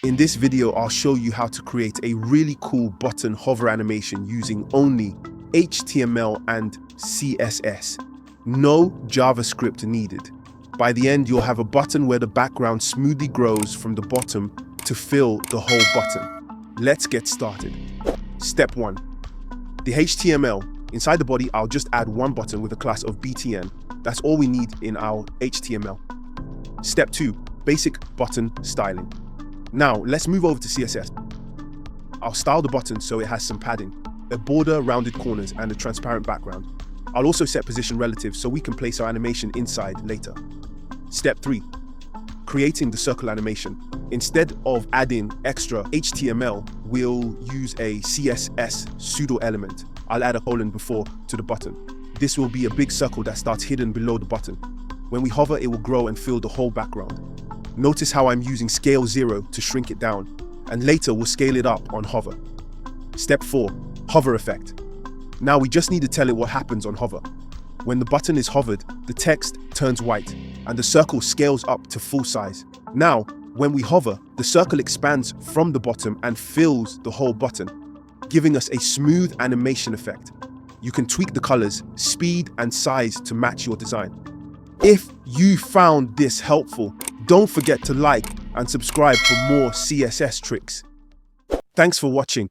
In this video, I'll show you how to create a really cool button hover animation using only HTML and CSS. No JavaScript needed. By the end, you'll have a button where the background smoothly grows from the bottom to fill the whole button. Let's get started. Step 1. The HTML. Inside the body, I'll just add one button with a class of btn. That's all we need in our HTML. Step 2. Basic button styling. Now, let's move over to CSS. I'll style the button so it has some padding, a border, rounded corners, and a transparent background. I'll also set position relative so we can place our animation inside later. Step 3. Creating the circle animation. Instead of adding extra HTML, we'll use a CSS pseudo-element. I'll add a colon before to the button. This will be a big circle that starts hidden below the button. When we hover, it will grow and fill the whole background. Notice how I'm using scale 0 to shrink it down, and later we'll scale it up on hover. Step 4. Hover effect. Now we just need to tell it what happens on hover. When the button is hovered, the text turns white, and the circle scales up to full size. Now, when we hover, the circle expands from the bottom and fills the whole button, giving us a smooth animation effect. You can tweak the colors, speed, and size to match your design. If you found this helpful, don't forget to like and subscribe for more CSS tricks. Thanks for watching.